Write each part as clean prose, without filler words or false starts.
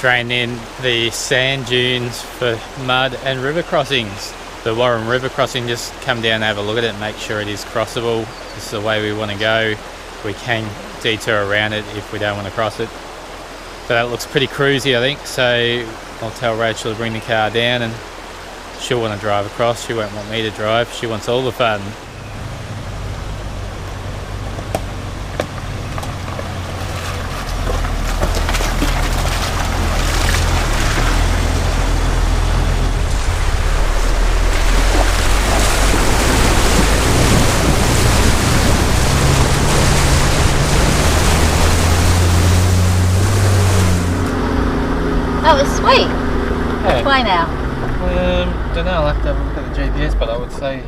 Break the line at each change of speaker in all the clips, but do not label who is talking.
drain in the sand dunes for mud and river crossings. The Warren River crossing, just come down and have a look at it and make sure it is crossable. This is the way we want to go. We can detour around it if we don't want to cross it. But that looks pretty cruisy, I think, so I'll tell Rachel to bring the car down and she'll want to drive across. She won't want me to drive. She wants all the fun.
That was sweet.
Yeah.
Which way now?
Don't know, I'll have to have a look at the GPS, but I would say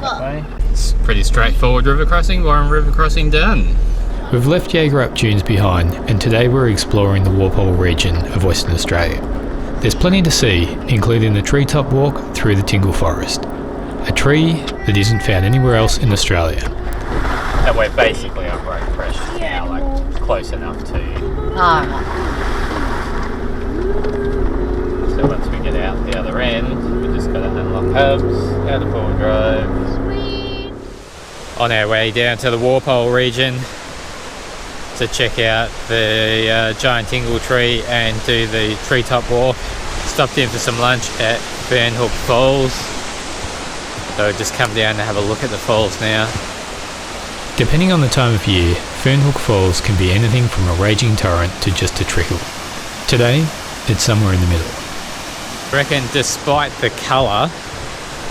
that way. It's pretty straightforward river crossing, Warren River crossing done. We've left Yeagarup Dunes behind and today we're exploring the Walpole region of Western Australia. There's plenty to see, including the treetop walk through the Tingle forest, a tree that isn't found anywhere else in Australia. And we're basically on road pressure now, like close enough to...
Alright.
So once we get out the other end, we just got to unlock hubs, out of four drive. Sweet. On our way down to the Walpole region to check out the giant Tingle tree and do the treetop walk. Stopped in for some lunch at Fernhook Falls. So we'll just come down and have a look at the falls now. Depending on the time of year, Fernhook Falls can be anything from a raging torrent to just a trickle. Today, it's somewhere in the middle. I reckon despite the colour,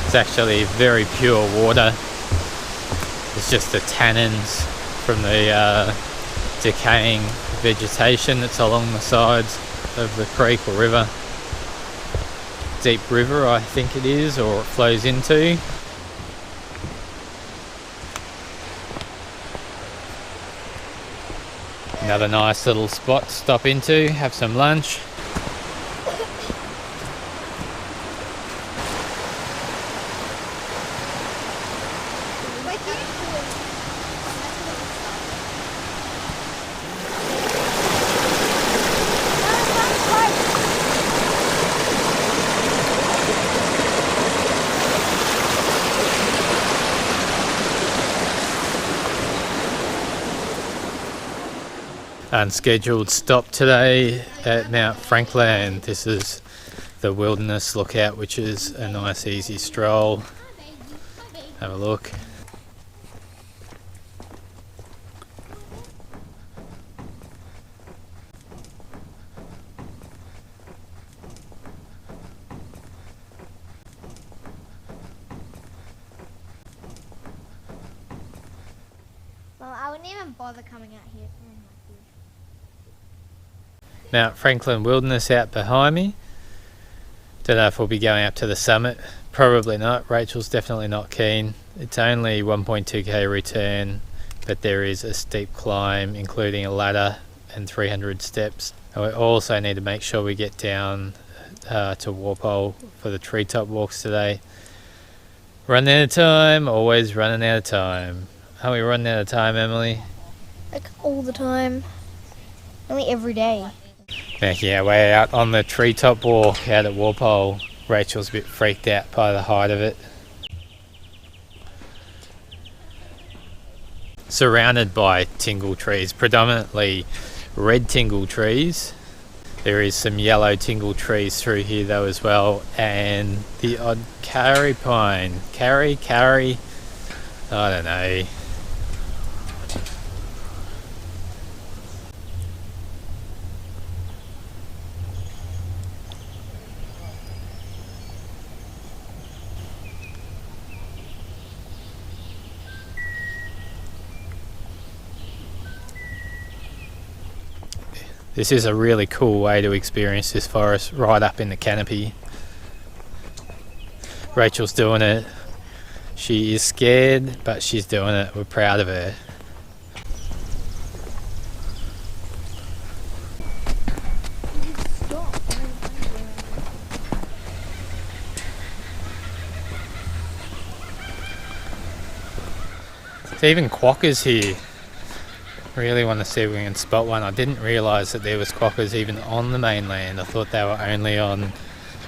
it's actually very pure water. It's just the tannins from the decaying vegetation that's along the sides of the creek or river. Deep river, I think it is, or it flows into. Another nice little spot to stop into, have some lunch. Unscheduled stop today at Mount Frankland. This is the wilderness lookout, which is a nice easy stroll. Have a look.
Well, I wouldn't even bother coming out here.
Mount Frankland Wilderness out behind me. Don't know if we'll be going up to the summit. Probably not. Rachel's definitely not keen. It's only 1.2k return, but there is a steep climb, including a ladder and 300 steps. And we also need to make sure we get down to Walpole for the treetop walks today. Running out of time, always running out of time. Are we running out of time, Emily?
Like all the time. Only every day.
Making our way out on the treetop walk out at Walpole. Rachel's a bit freaked out by the height of it. Surrounded by tingle trees, predominantly red tingle trees. There is some yellow tingle trees through here though as well, and the odd karri pine. Karri, I don't know. This is a really cool way to experience this forest, right up in the canopy. Rachel's doing it. She is scared, but she's doing it. We're proud of her. There's even quokkas here. Really want to see if we can spot one. I didn't realise that there was quokkas even on the mainland. I thought they were only on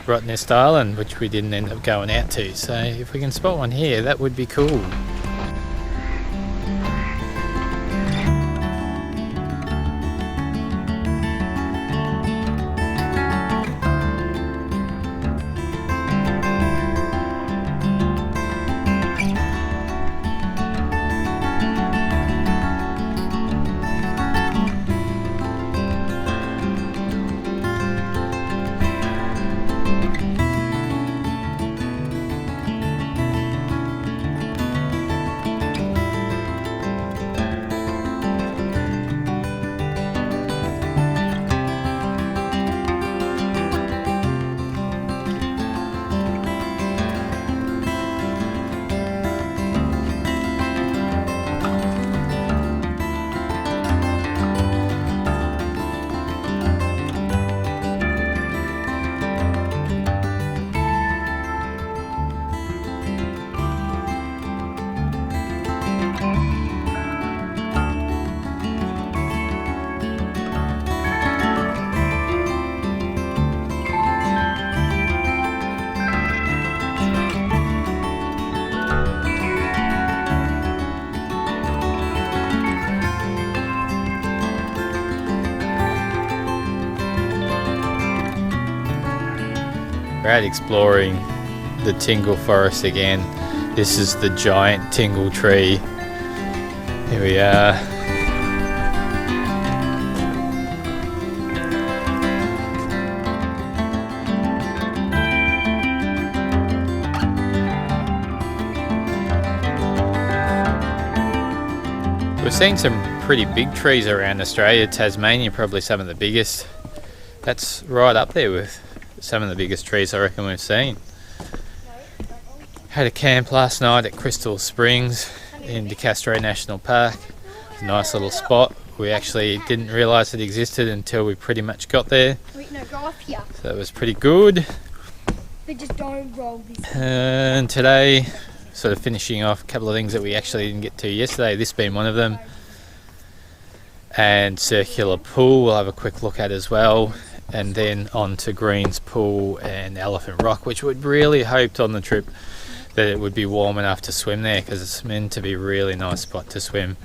Rottnest Island, which we didn't end up going out to. So if we can spot one here, that would be cool. We're out exploring the Tingle forest again. This is the giant Tingle tree. Here we are. We've seen some pretty big trees around Australia. Tasmania probably some of the biggest. That's right up there with some of the biggest trees I reckon we've seen. Had a camp last night at Crystal Springs in De Castro National Park. It's a nice little spot. We actually didn't realise it existed until we pretty much got there.
Wait, no, go up here.
So it was pretty good.
But just don't roll this.
And today, sort of finishing off a couple of things that we actually didn't get to yesterday, this being one of them. And Circular Pool we'll have a quick look at as well. And then on to Green's Pool and Elephant Rock, which we'd really hoped on the trip that it would be warm enough to swim there, because it's meant to be a really nice spot to swim,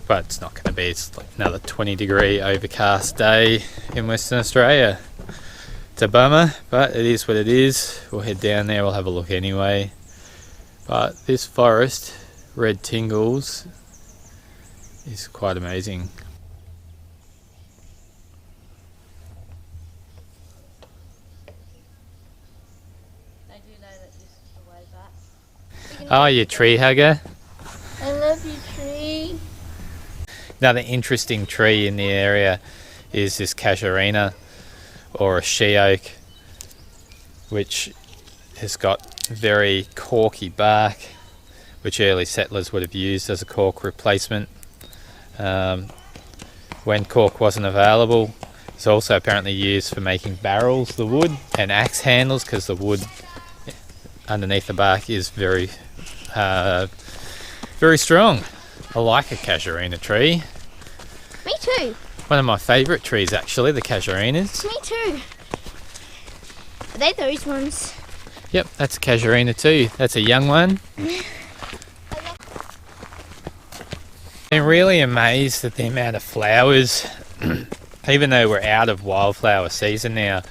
but it's not going to be. It's like another 20-degree overcast day in Western Australia. It's a bummer, but it is what it is. We'll head down there, we'll have a look anyway. But this forest, Red Tingles, is quite amazing. Oh, you tree hugger.
I love you, tree.
Another interesting tree in the area is this casuarina, or a she oak, which has got very corky bark, which early settlers would have used as a cork replacement. When cork wasn't available, it's also apparently used for making barrels, the wood, and axe handles, because the wood underneath the bark is very strong. I like a casuarina tree.
Me too.
One of my favourite trees actually, the casuarinas.
Me too. Are they those ones?
Yep, that's a casuarina too. That's a young one. I'm really amazed at the amount of flowers, even though we're out of wildflower season now.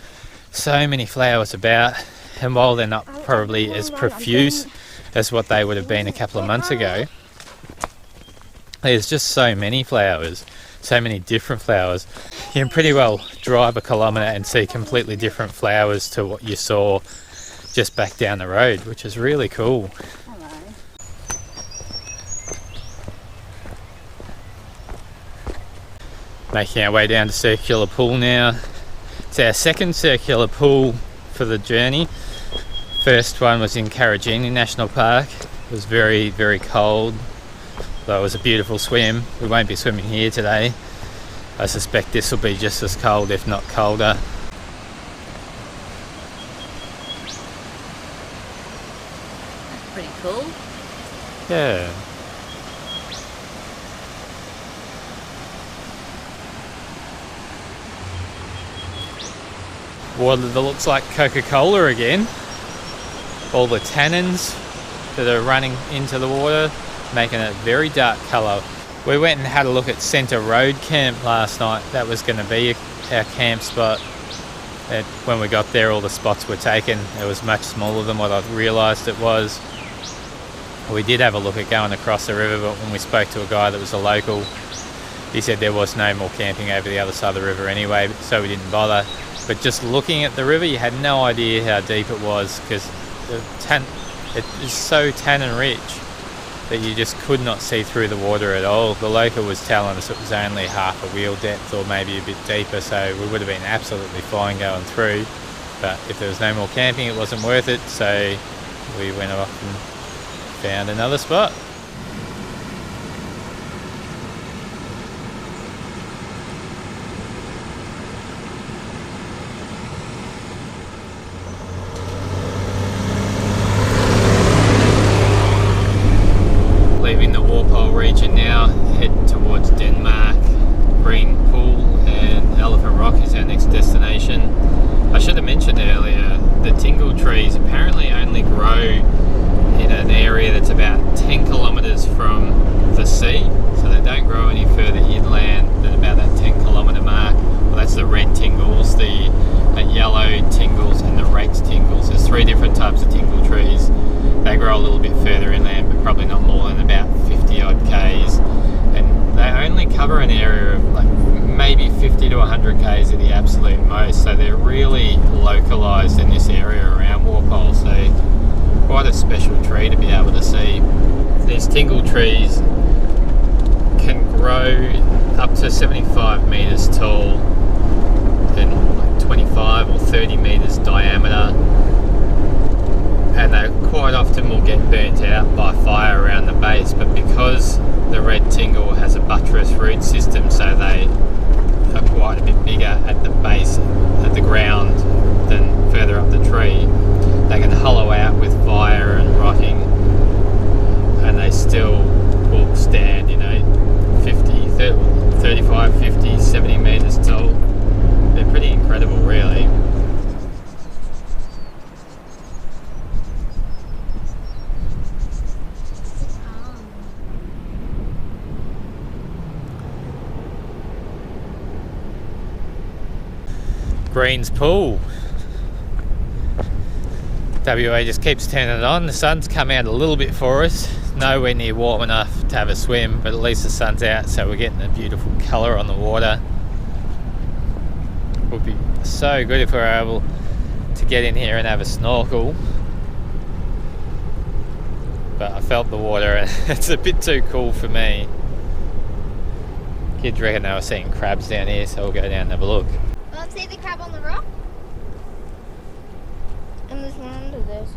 So many flowers about, and while they're not probably as profuse as what they would have been a couple of months ago, there's just so many flowers, so many different flowers. You can pretty well drive a kilometre and see completely different flowers to what you saw just back down the road, which is really cool.
Hello.
Making our way down to Circular Pool now. It's our second Circular Pool for the journey. First one was in Karajini National Park. It was very, very cold, though it was a beautiful swim. We won't be swimming here today. I suspect this will be just as cold, if not colder.
That's pretty cool.
Yeah. water that looks like Coca-Cola again. All the tannins that are running into the water, making it a very dark colour. We went and had a look at Centre Road Camp last night. That was going to be our camp spot. And when we got there, all the spots were taken. It was much smaller than what I realised it was. We did have a look at going across the river, but when we spoke to a guy that was a local, he said there was no more camping over the other side of the river anyway, so we didn't bother. But just looking at the river, you had no idea how deep it was, because it is so tannin rich that you just could not see through the water at all. The local was telling us it was only half a wheel depth or maybe a bit deeper, so we would have been absolutely fine going through. But if there was no more camping, it wasn't worth it, so we went off and found another spot. Leaving the Walpole region now, head towards Denmark. Green Pool and Elephant Rock is our next destination. I should have mentioned earlier, the Tingle trees apparently only grow in an area that's about 10 kilometres from the sea, so they don't grow any further inland than about that 10 kilometre mark. Well, that's the red tingles, the yellow tingles and the raked tingles. There's 3 different types of tingle trees. They grow a little bit further inland, but probably not more than about 50 odd k's, and they only cover an area of like maybe 50 to 100 k's at the absolute most, so they're really localised in this area around Walpole, so quite a special tree to be able to see. These tingle trees can grow up to 75 metres tall and like 25 or 30 metres diameter, and they quite often will get burnt out by fire around the base, but because the red tingle has a buttress root system, so they are quite a bit bigger at the base, at the ground, than further up the tree, they can hollow out with fire and rotting, and they still will stand, 35, 50, 70 metres tall. They're pretty incredible, really. Green's Pool. WA just keeps turning it on. The sun's come out a little bit for us. Nowhere near warm enough to have a swim, but at least the sun's out, so we're getting a beautiful colour on the water. It would be so good if we were able to get in here and have a snorkel. But I felt the water and it's a bit too cool for me. Kids reckon they were seeing crabs down here, so we'll go down and have a look.
Let's see the crab on the rock. And there's one under this.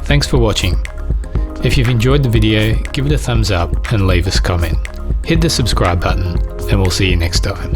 Thanks for watching. If you've enjoyed the video, give it a thumbs up and leave us a comment. Hit the subscribe button and we'll see you next time.